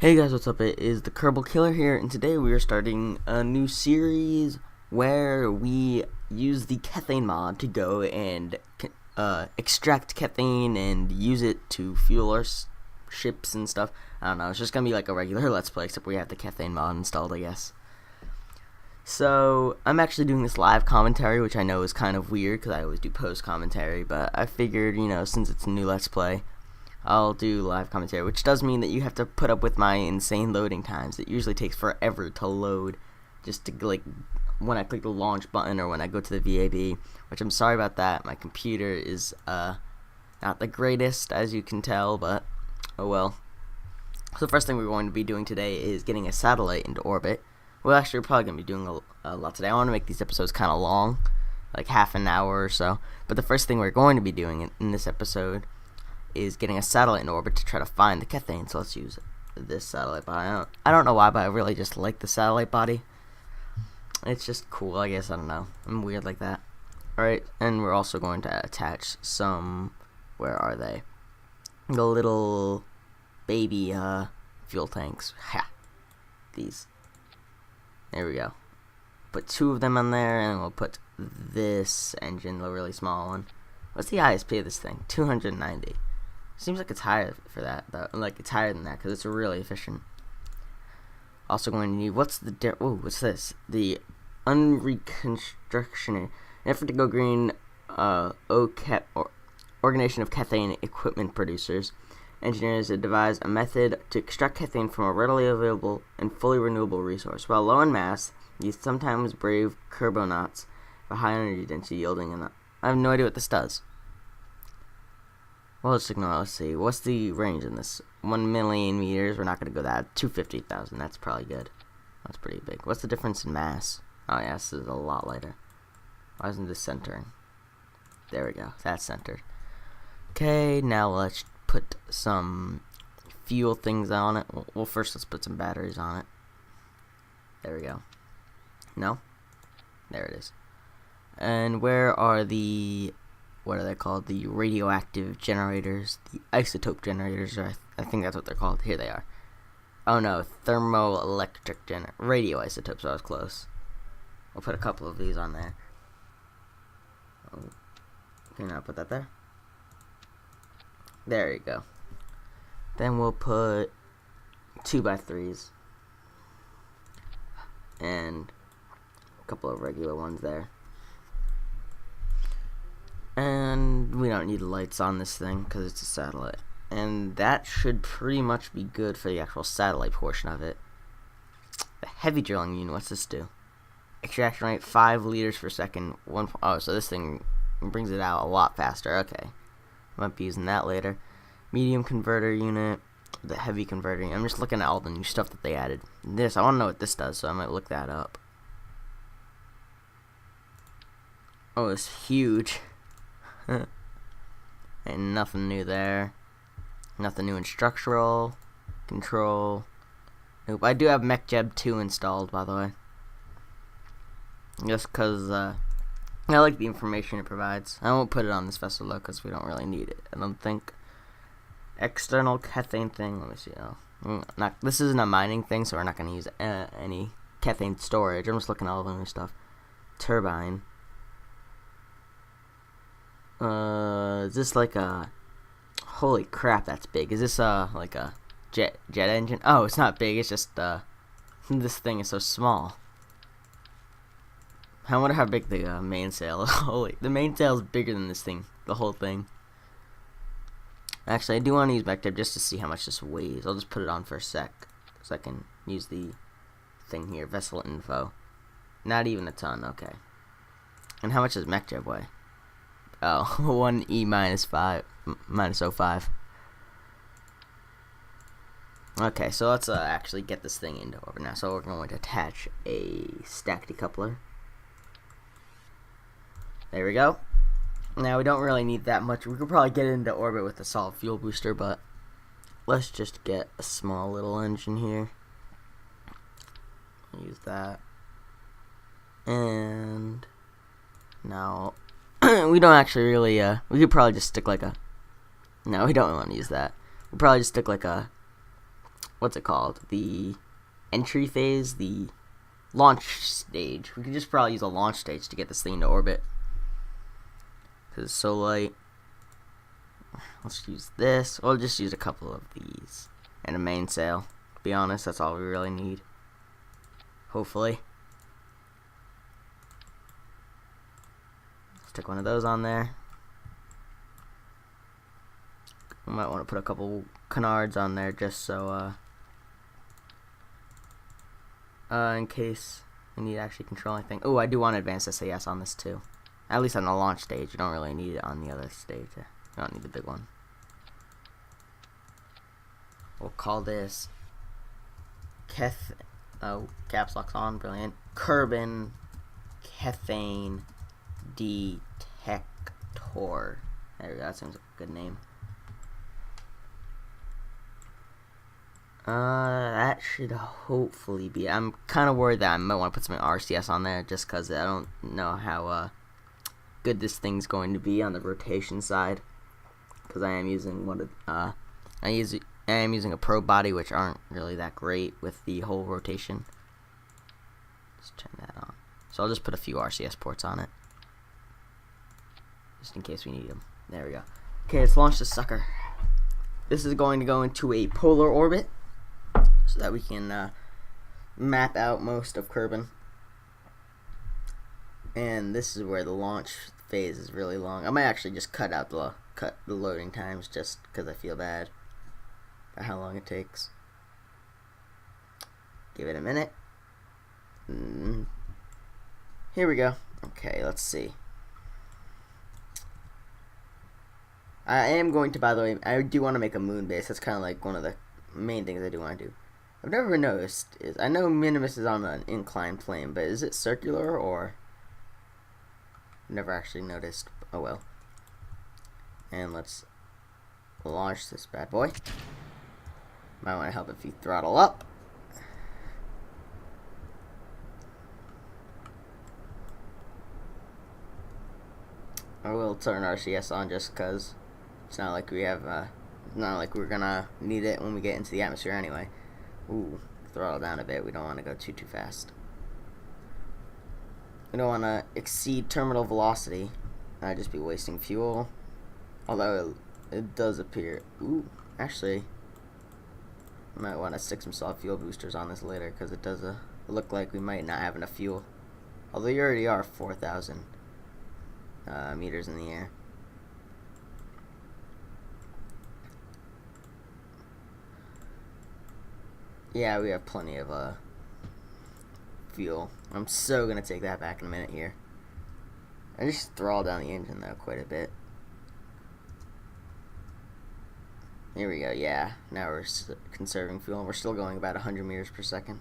Hey guys, what's up? It is the KerbalKiller here, and today we are starting a new series where we use the Kethane mod to go and extract Kethane and use it to fuel our ships and stuff. I don't know, it's just gonna be like a regular Let's Play, except we have the Kethane mod installed, I guess. So, I'm actually doing this live commentary, which I know is kind of weird, because I always do post commentary, but I figured, since it's a new Let's Play, I'll do live commentary, which does mean that you have to put up with my insane loading times. It usually takes forever to load, just to, like, when I click the launch button or when I go to the VAB, which I'm sorry about that. My computer is, not the greatest, as you can tell, but, oh well. So the first thing we're going to be doing today is getting a satellite into orbit. Well, actually, we're probably going to be doing a lot today. I want to make these episodes kind of long, like half an hour or so. But the first thing we're going to be doing in this episode is getting a satellite in orbit to try to find the Kethane. So let's use this satellite body. I don't know why, but I really just like the satellite body. It's just cool, I guess. I don't know. I'm weird like that. Alright, and we're also going to attach some, where are they? The little baby fuel tanks. Ha! These. There we go. Put 2 of them on there, and we'll put this engine, the really small one. What's the ISP of this thing? 290. Seems like it's higher for that, though. Like, it's higher than that, because it's really efficient. Also going to need, what's this? The Unreconstruction. In an effort to go green, Organization of Kethane Equipment Producers. Engineers have devised a method to extract Kethane from a readily available and fully renewable resource. While low in mass, these sometimes brave Kerbonauts have a high energy density yielding enough. I have no idea what this does. Well, let's ignore. Let's see. What's the range in this? 1 million meters. We're not going to go that. 250,000. That's probably good. That's pretty big. What's the difference in mass? Oh, yeah, this is a lot lighter. Why isn't this centering? There we go. That's centered. Okay, now let's put some fuel things on it. Well, first let's put some batteries on it. There we go. No? There it is. And where are the, what are they called? The radioactive generators, the isotope generators, or I think that's what they're called. Here they are. Oh no, thermoelectric radioisotopes. I was close. We'll put a couple of these on there. Oh. Okay, now put that there. There you go. Then we'll put 2x3s and a couple of regular ones there. And we don't need lights on this thing because it's a satellite. And that should pretty much be good for the actual satellite portion of it. The heavy drilling unit, what's this do? Extraction rate 5 liters per second. Oh, so this thing brings it out a lot faster. Okay. Might be using that later. Medium converter unit. The heavy converter unit. I'm just looking at all the new stuff that they added. This, I want to know what this does, so I might look that up. Oh, it's huge. And nothing new there. Nothing new in structural control. Nope. I do have MechJeb 2 installed, by the way. Just because I like the information it provides. I won't put it on this vessel though, because we don't really need it. I don't think. External Kethane thing. Let me see. Oh, this isn't a mining thing, so we're not going to use any Kethane storage. I'm just looking at all the new stuff. Turbine. Is this like a? Holy crap, that's big. Is this like a jet engine? Oh, it's not big. It's just this thing is so small. I wonder how big the mainsail is. Holy, the mainsail is bigger than this thing. The whole thing. Actually, I do want to use MechJeb just to see how much this weighs. I'll just put it on for a sec, so I can use the thing here. Vessel info. Not even a ton. Okay. And how much does MechJeb weigh? Oh, 1E minus 5 minus 05. Okay, so let's actually get this thing into orbit now. So we're going to attach a stack decoupler. There we go. Now we don't really need that much. We could probably get into orbit with a solid fuel booster, but let's just get a small little engine here. Use that. And now we don't actually really we could probably just stick like a, no, we don't want to use that. We'll probably just stick like a what's it called? The entry phase, the launch stage. We could just probably use a launch stage to get this thing into orbit. Because it's so light. Let's use this. We'll just use a couple of these. And a mainsail. To be honest, that's all we really need. Hopefully. Stick one of those on there. We might want to put a couple canards on there just so, in case we need to actually control anything. Oh, I do want advanced SAS on this too. At least on the launch stage. You don't really need it on the other stage. You don't need the big one. We'll call this caps lock's on, brilliant. Kethane detector. There we go, that seems like a good name. That should hopefully be. I'm kind of worried that I might want to put some RCS on there just because I don't know how good this thing's going to be on the rotation side. Because I am using I am using a probe body, which aren't really that great with the whole rotation. Let's turn that on. So I'll just put a few RCS ports on it, just in case we need them. There we go. Okay, let's launch this sucker. This is going to go into a polar orbit, so that we can map out most of Kerbal. And this is where the launch phase is really long. I might actually just cut the loading times just because I feel bad for how long it takes. Give it a minute. Here we go. Okay, let's see. I am going to, by the way, I do want to make a moon base. That's kind of like one of the main things I do want to do. I've never noticed is, I know Minimus is on an inclined plane, but is it circular or? Never actually noticed. Oh well. And let's launch this bad boy. Might want to help if you throttle up. I will turn RCS on just because it's not like we have, not like we're gonna need it when we get into the atmosphere anyway. Ooh, throttle down a bit. We don't want to go too fast. We don't want to exceed terminal velocity. I'd just be wasting fuel. Although it does appear. Ooh, actually, I might want to stick some solid fuel boosters on this later because it does look like we might not have enough fuel. Although you already are 4,000 meters in the air. Yeah, we have plenty of fuel. I'm so gonna take that back in a minute here. I just throttle down the engine though quite a bit. Here we go. Yeah, now we're conserving fuel, and we're still going about 100 meters per second.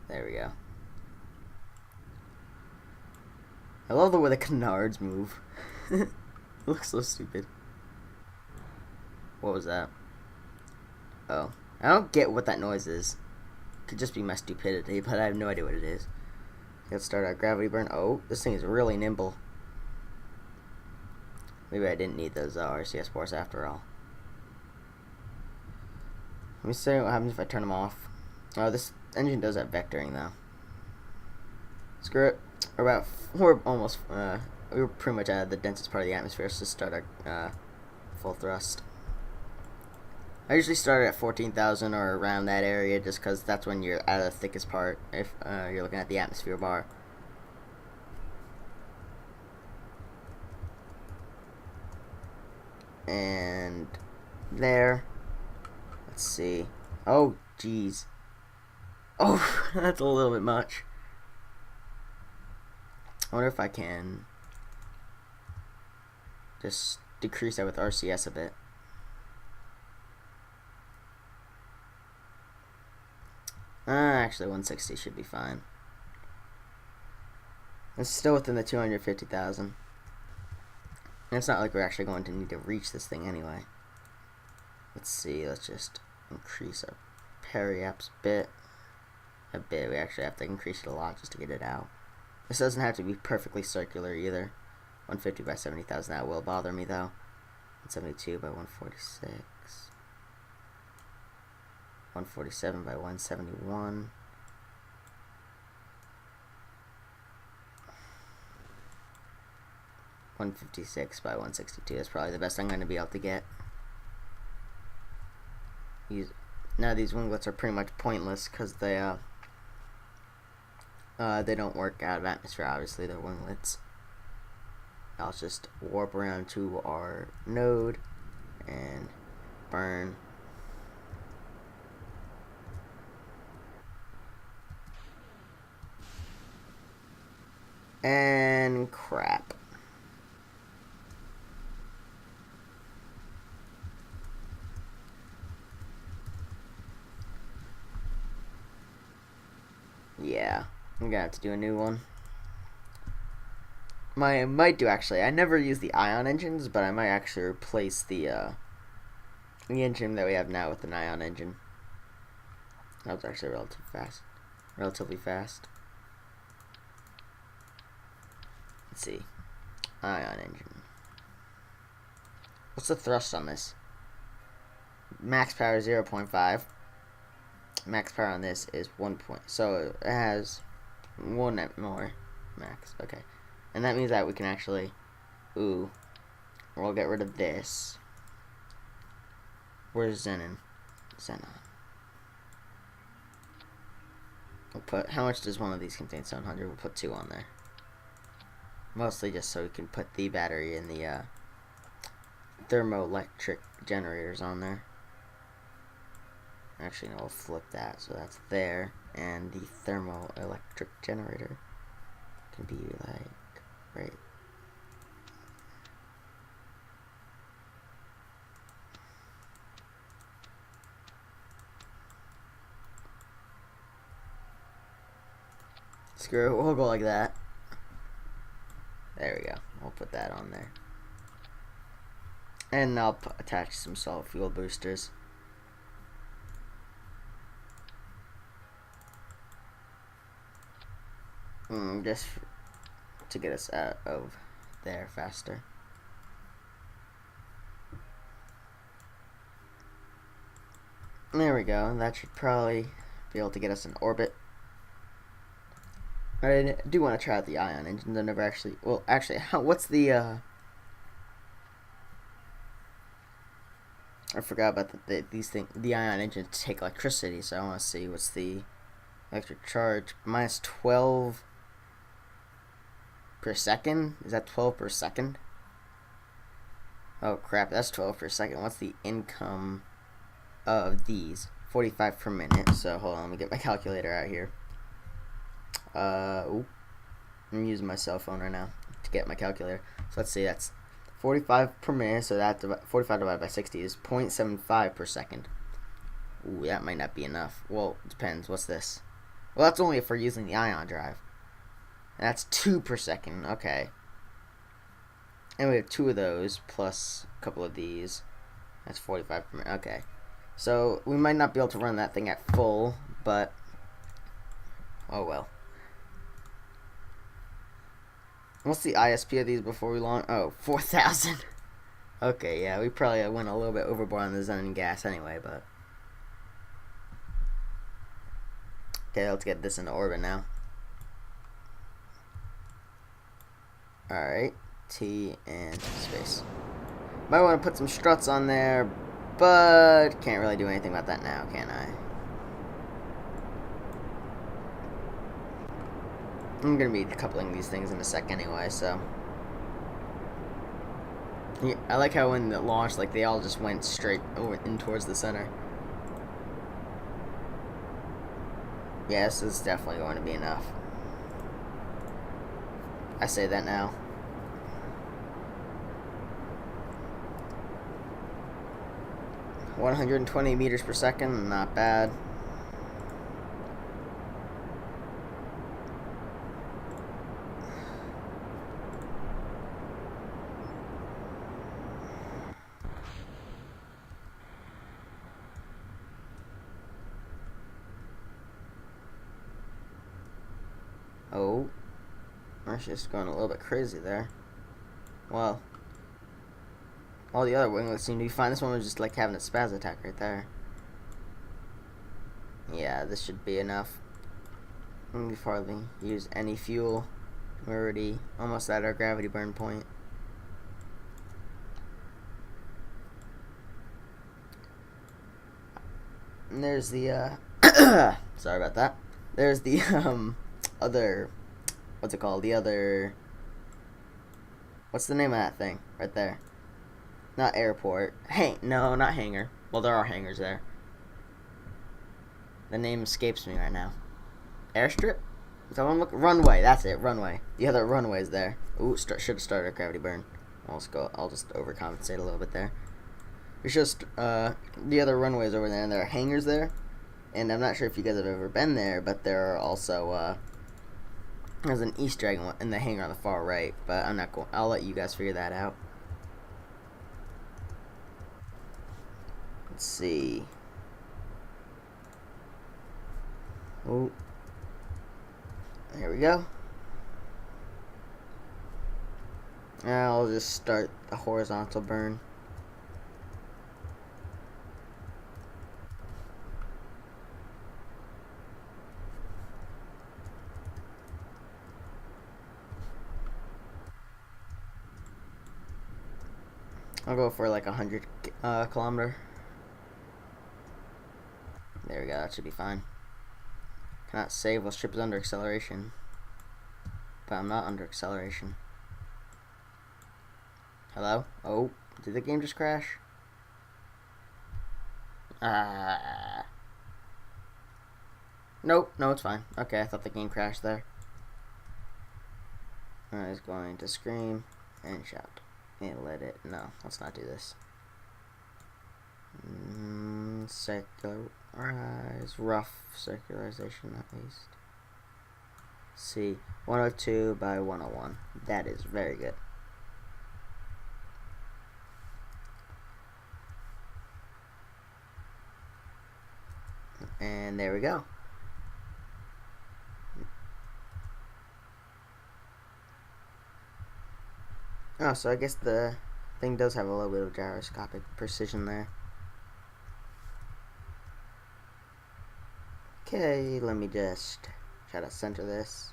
There we go. I love the way the canards move. It looks so stupid. What was that? Oh. I don't get what that noise is. Could just be my stupidity, but I have no idea what it is. Let's start our gravity burn. Oh, this thing is really nimble. Maybe I didn't need those RCS ports after all. Let me see what happens if I turn them off. Oh, this engine does have vectoring though. Screw it. We're almost, we were pretty much at the densest part of the atmosphere, so let's start our full thrust. I usually start at 14,000 or around that area just because that's when you're at the thickest part if you're looking at the atmosphere bar. And there. Let's see. Oh, jeez. Oh, that's a little bit much. I wonder if I can just decrease that with RCS a bit. Actually, 160 should be fine. It's still within the 250,000. And it's not like we're actually going to need to reach this thing anyway. Let's see, let's just increase our periaps a bit. We actually have to increase it a lot just to get it out. This doesn't have to be perfectly circular either. 150 by 70,000, that will bother me though. 172 by 146. 147 by 171. 156 by 162. That's probably the best I'm going to be able to get. Now these winglets are pretty much pointless because they don't work out of atmosphere. Obviously, they're winglets. I'll just warp around to our node and burn. And crap. Yeah, I'm gonna have to do a new one. I might do actually. I never use the ion engines, but I might actually replace the engine that we have now with an ion engine. That was actually relatively fast. Let's see, ion engine. What's the thrust on this? Max power 0.5. Max power on this is 1 point. So it has 1 more max. Okay. And that means that we can actually, we'll get rid of this. Where's Xenon? We'll put, how much does one of these contain? 700. We'll put 2 on there. Mostly just so we can put the battery and the thermoelectric generators on there. Actually, no, we'll flip that, so that's there, and the thermoelectric generator can be like right. Screw it, we'll go like that. There we go. We'll put that on there, and I'll attach some solid fuel boosters. Just to get us out of there faster. There we go. That should probably be able to get us in orbit. I do want to try out the ion engines. I never actually. Well, actually, what's the? I forgot about these things. The ion engines take electricity, so I want to see what's the electric charge. Minus 12 per second? Is that 12 per second? Oh crap, that's 12 per second. What's the income of these? 45 per minute. So hold on, let me get my calculator out here. I'm using my cell phone right now to get my calculator. So let's see, that's 45 per minute. So that 45 divided by 60 is 0.75 per second. Ooh, that might not be enough. Well, it depends. What's this? Well, that's only if we're using the ion drive. And that's 2 per second. Okay. And we have 2 of those plus a couple of these. That's 45 per minute. Okay. So we might not be able to run that thing at full, but oh well. What's the ISP of these before we launch? Oh, 4,000. Okay, yeah, we probably went a little bit overboard on the xenon gas anyway, but okay, let's get this into orbit now. Alright, T and space. Might want to put some struts on there, but can't really do anything about that now, can I? I'm going to be coupling these things in a sec anyway, so. Yeah, I like how when it launched, like, they all just went straight over in towards the center. Yeah, this is definitely going to be enough. I say that now. $120 meters per second, not bad. Oh, that's just going a little bit crazy there. Well, all the other winglets seem to be fine. This one was just like having a spaz attack right there. Yeah, this should be enough. We've hardly used any fuel. We're already almost at our gravity burn point. And there's the sorry about that. There's the other, what's it called? The other, what's the name of that thing right there? Not airport. Hey, no, not hangar. Well, there are hangars there. The name escapes me right now. Airstrip? Is that what I'm looking? Runway. That's it. Runway. The other runway's there. Ooh, should have started a gravity burn. I'll just overcompensate a little bit there. It's just the other runways over there, and there are hangars there. And I'm not sure if you guys have ever been there, but there are also there's an Easter egg in the hangar on the far right. But I'm not going. I'll let you guys figure that out. Let's see. Oh, there we go. I'll just start the horizontal burn. I'll go for like 100 kilometer. There we go, that should be fine. Cannot save while ship is under acceleration. But I'm not under acceleration. Hello? Oh, did the game just crash? Nope, no, it's fine. Okay, I thought the game crashed there. I was going to scream and shout. And let it. No, let's not do this. Circularize. Rough circularization, at least. See, 102 by 101. That is very good. And there we go. Oh, so I guess the thing does have a little bit of gyroscopic precision there. Okay, let me just try to center this.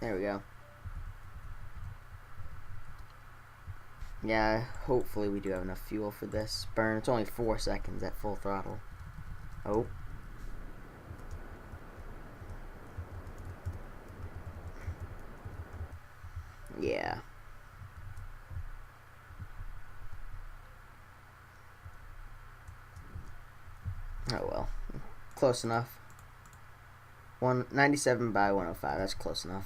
There we go. Yeah, hopefully we do have enough fuel for this burn. It's only 4 seconds at full throttle. Oh. Yeah. Oh well. Close enough. 197 by 105. That's close enough.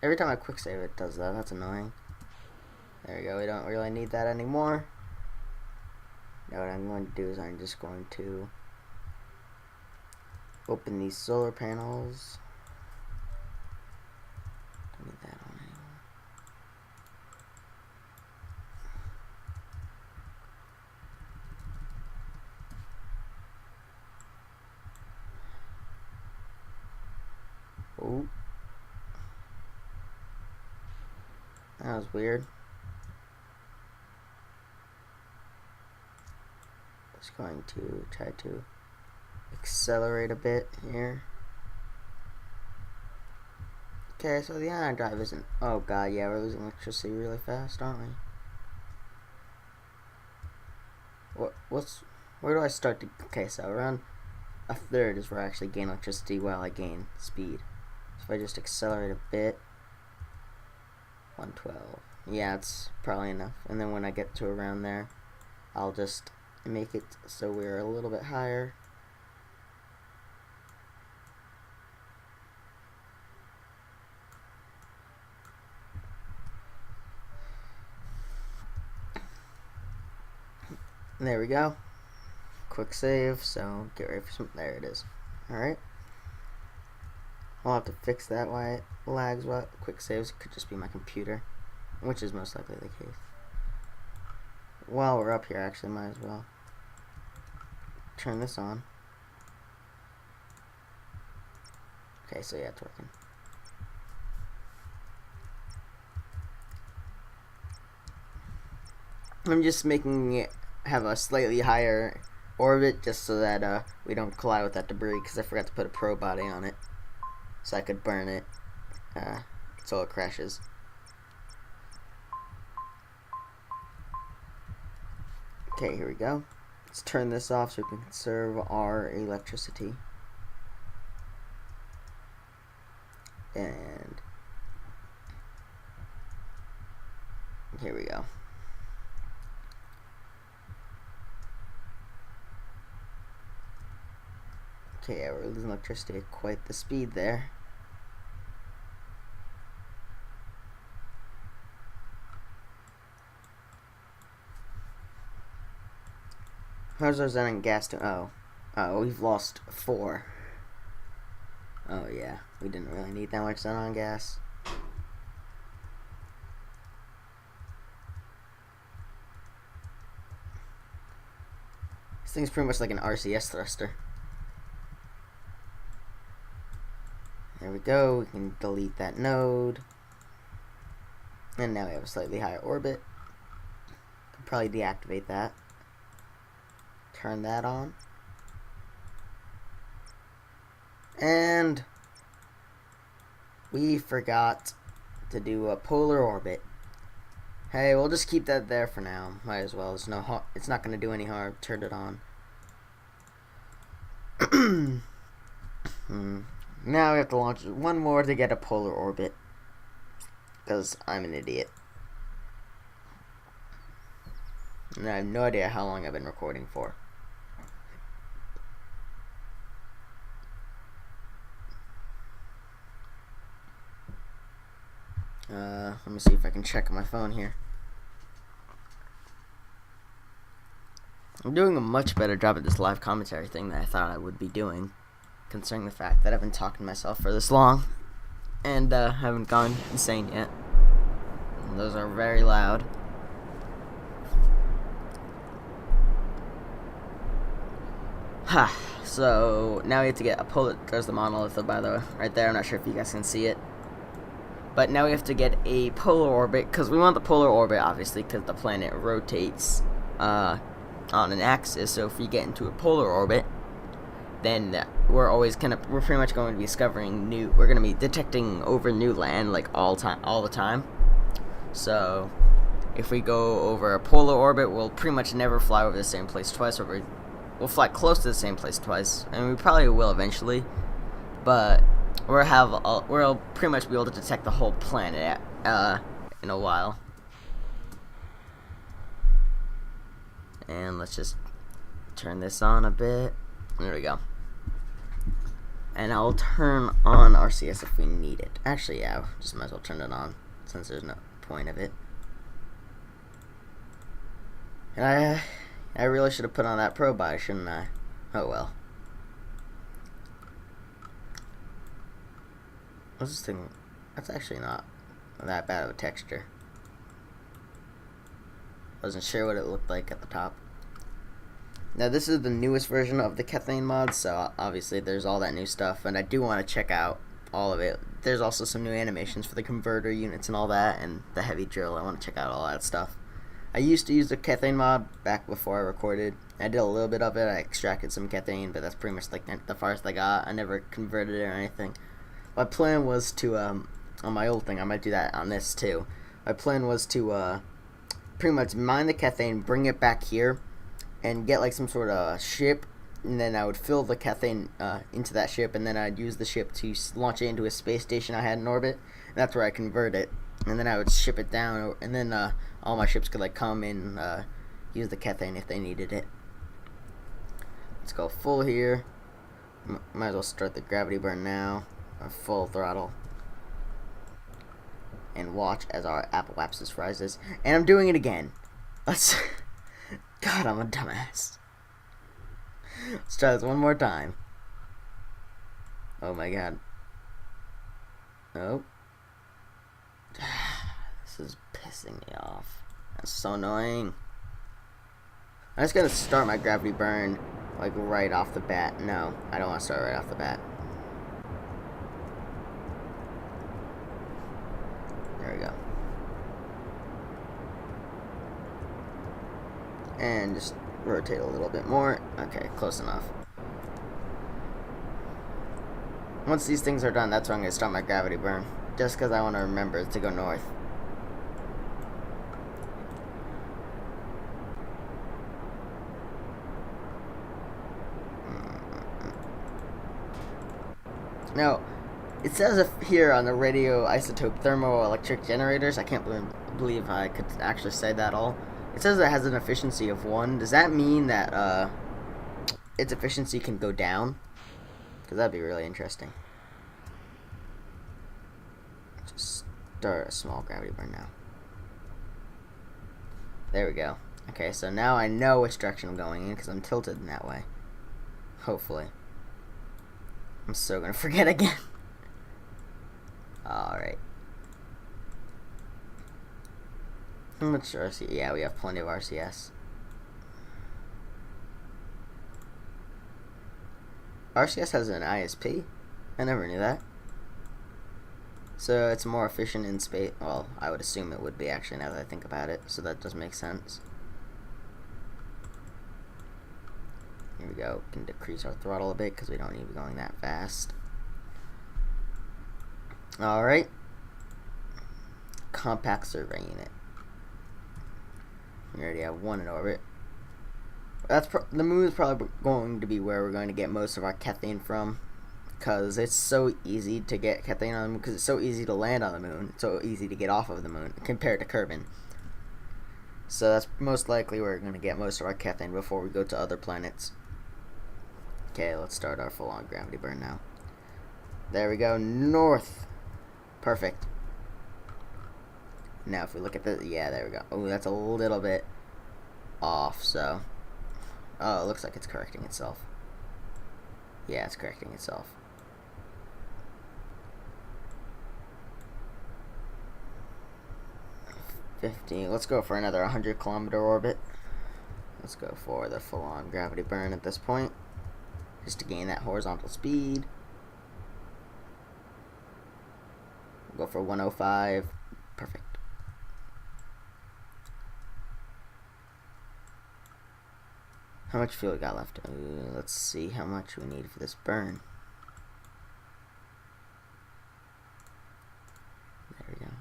Every time I quick save it does that. That's annoying. There we go. We don't really need that anymore. Now what I'm going to do is I'm just going to open these solar panels. Don't need that on anymore. Oh. That was weird. Just going to try to accelerate a bit here. Okay, so the ion drive isn't. Oh god, yeah, we're losing electricity really fast, aren't we? Where do I start to? Okay, so around a third is where I actually gain electricity while I gain speed. So if I just accelerate a bit, 112. Yeah, it's probably enough. And then when I get to around there, I'll just make it so we're a little bit higher. And there we go. Quick save, so get ready for some. There it is. Alright. I'll have to fix that why it lags while quick saves. It could just be my computer, which is most likely the case. While we're up here, actually, might as well turn this on. Okay, so yeah, it's working. I'm just making it have a slightly higher orbit just so that we don't collide with that debris, because I forgot to put a probe body on it so I could burn it so it crashes. Okay, here we go. Let's turn this off so we can conserve our electricity. And here we go. Okay, yeah, we're losing electricity at quite the speed there. How's our xenon gas to? Oh, we've lost 4. Oh yeah, we didn't really need that much xenon gas. This thing's pretty much like an RCS thruster. There we go, we can delete that node. And now we have a slightly higher orbit. Could probably deactivate that. Turn that on. And we forgot to do a polar orbit. Hey, we'll just keep that there for now. Might as well. It's not going to do any harm. Turn it on. Now we have to launch one more to get a polar orbit, because I'm an idiot. And I have no idea how long I've been recording for. Let me see if I can check my phone here. I'm doing a much better job at this live commentary thing than I thought I would be doing, considering the fact that I've been talking to myself for this long and haven't gone insane yet. And those are very loud. Ha! So now we have to get a polar. There's the monolith, by the way, right there. I'm not sure if you guys can see it. But now we have to get a polar orbit, because we want the polar orbit, obviously, because the planet rotates on an axis. So if we get into a polar orbit, then we're pretty much going to be discovering we're going to be detecting over new land, like all the time. So if we go over a polar orbit, we'll pretty much never fly over the same place twice, or we'll fly close to the same place twice, and we probably will eventually, but we'll pretty much be able to detect the whole planet in a while. And let's just turn this on a bit. There we go. And I'll turn on RCS if we need it. Actually, yeah, just might as well turn it on, since there's no point of it. And I really should have put on that probe body, shouldn't I? Oh well. What's this thing? That's actually not that bad of a texture. Wasn't sure what it looked like at the top. Now this is the newest version of the Kethane mod, so obviously there's all that new stuff, and I do want to check out all of it. There's also some new animations for the converter units and all that, and the heavy drill. I want to check out all that stuff. I used to use the Kethane mod back before I recorded. I did a little bit of it. I extracted some Kethane, but that's pretty much like the farthest I got. I never converted it or anything. My plan was to, on my old thing, I might do that on this too. My plan was to pretty much mine the Kethane, bring it back here, and get like some sort of ship, and then I would fill the Kethane into that ship, and then I'd use the ship to launch it into a space station I had in orbit, and that's where I convert it, and then I would ship it down, and then all my ships could like come and use the Kethane if they needed it. Let's go full here. Might as well start the gravity burn now. Full throttle. And watch as our apoapsis rises. And I'm doing it again. Let's... God, I'm a dumbass. Let's try this one more time. Oh my god. Oh. This is pissing me off. That's so annoying. I'm just gonna start my gravity burn like right off the bat. No, I don't want to start right off the bat. There we go. And just rotate a little bit more. Okay, close enough. Once these things are done, that's when I'm going to start my gravity burn. Just because I want to remember to go north. Now, it says here on the radio isotope thermoelectric generators, I can't believe I could actually say that all. It says it has an efficiency of 1. Does that mean that its efficiency can go down? Because that'd be really interesting. Just start a small gravity burn now. There we go. Okay, so now I know which direction I'm going in because I'm tilted in that way. Hopefully. I'm so gonna forget again. Alright. How much RCS? Yeah, we have plenty of RCS. RCS has an ISP? I never knew that. So it's more efficient in space. Well, I would assume it would be actually now that I think about it. So that does make sense. Here we go. We can decrease our throttle a bit because we don't need to be going that fast. Alright. Compact survey unit. We already have 1 in orbit. That's the moon is probably going to be where we're going to get most of our Kethane from. Because it's so easy to get Kethane on the moon. Because it's so easy to land on the moon. It's so easy to get off of the moon compared to Kerbal. So that's most likely where we're going to get most of our Kethane before we go to other planets. Okay, let's start our full-on gravity burn now. There we go, north. Perfect. Now if we look at the, yeah, there we go. Oh, that's a little bit off, so. Oh, it looks like it's correcting itself. Yeah, it's correcting itself. Let's go for another 100-kilometer orbit. Let's go for the full-on gravity burn at this point. Just to gain that horizontal speed. We'll go for 105. Perfect. How much fuel we got left? Let's see how much we need for this burn. There we go.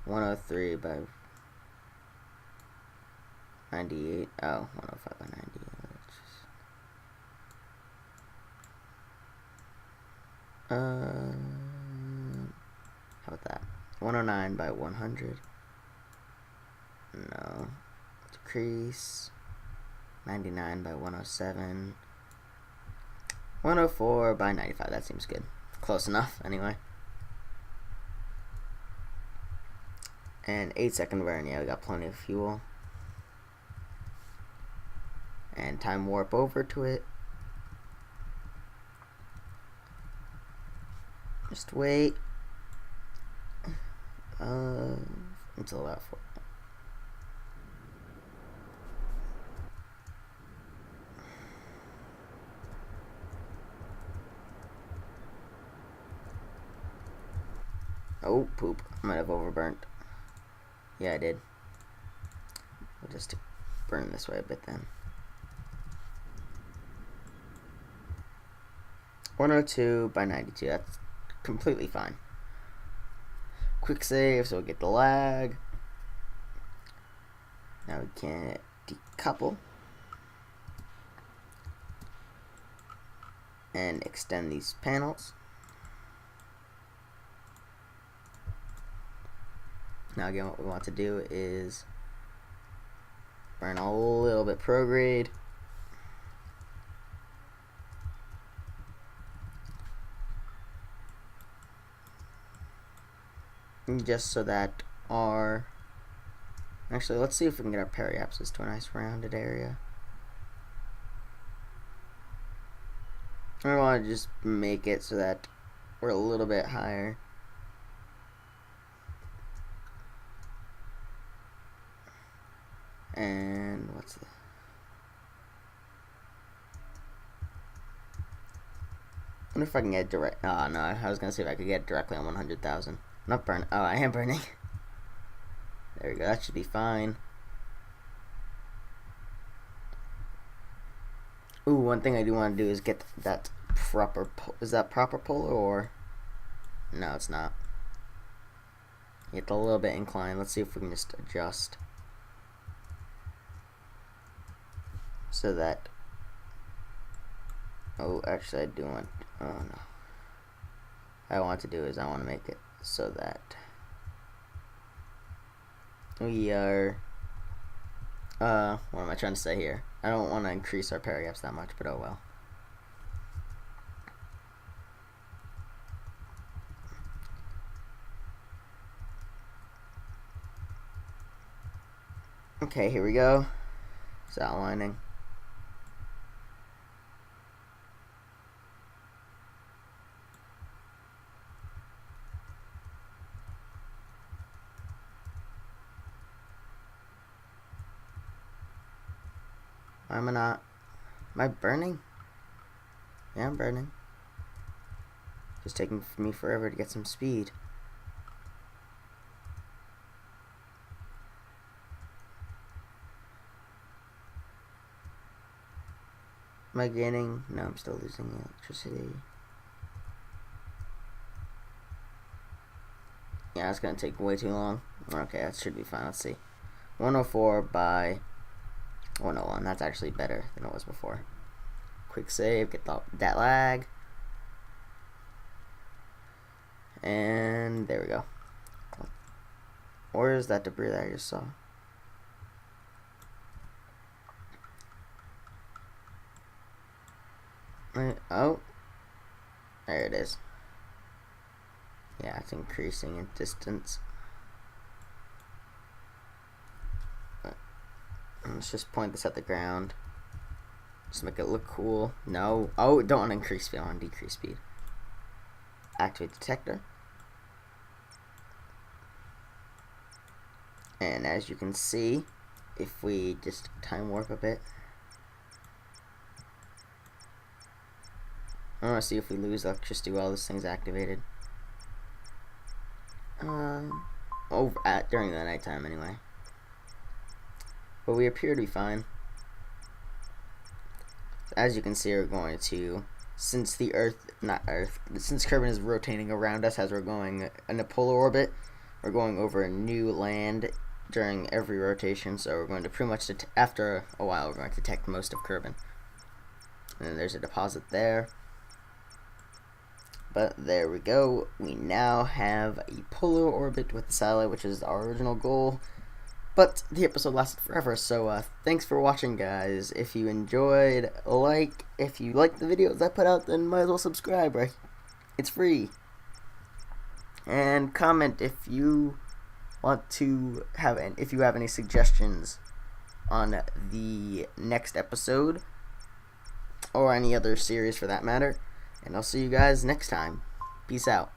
103 by 98. Oh, 105 by 98. How about that? 109 by 100. No. Decrease. 99 by 107. 104 by 95. That seems good. Close enough, anyway. And 8-second burn. Yeah, we got plenty of fuel. And time warp over to it. Just wait. Until about 4. Oh, poop. I might have overburnt. Yeah, I did. I'll just burn this way a bit then. 102 by 92. That's completely fine. Quick save, so we'll get the lag. Now we can decouple. And extend these panels. Now again, what we want to do is burn a little bit prograde. Just so that our, actually let's see if we can get our periapsis to a nice rounded area. I want to just make it so that we're a little bit higher. And what's the, wonder if I can get it direct. Oh no, I was gonna see if I could get it directly on 100,000. Not burn. Oh, I am burning. There we go. That should be fine. Ooh, one thing I do want to do is get that proper. Is that proper polar or? No, it's not. It's a little bit inclined. Let's see if we can just adjust so that. Oh, actually, I do want. Oh no. What I want to do is I want to make it so that we are. What am I trying to say here? I don't want to increase our paragraphs that much, but oh well. Okay, here we go. It's outlining. Why am I not? Am I burning? Yeah, I'm burning. Just taking me forever to get some speed. Am I gaining? No, I'm still losing electricity. Yeah, it's gonna take way too long. Okay, that should be fine. Let's see. 104 by 101. That's actually better than it was before. Quick save, get that lag. And there we go. Where is that debris that I just saw? Oh, there it is. Yeah, it's increasing in distance. Let's just point this at the ground. Just make it look cool. No. Oh, don't want to increase speed. I want to decrease speed. Activate detector. And as you can see, if we just time warp a bit, I want to see if we lose electricity while this thing's activated. During the nighttime anyway. But we appear to be fine. As you can see, we're going to, since Kerbal is rotating around us as we're going in a polar orbit, we're going over a new land during every rotation, so we're going to pretty much, after a while, we're going to detect most of Kerbal. And then there's a deposit there. But there we go. We now have a polar orbit with the satellite, which is our original goal. But the episode lasted forever, so thanks for watching, guys. If you enjoyed, if you like the videos I put out, then might as well subscribe, right? It's free. And comment if you want to if you have any suggestions on the next episode, or any other series for that matter. And I'll see you guys next time. Peace out.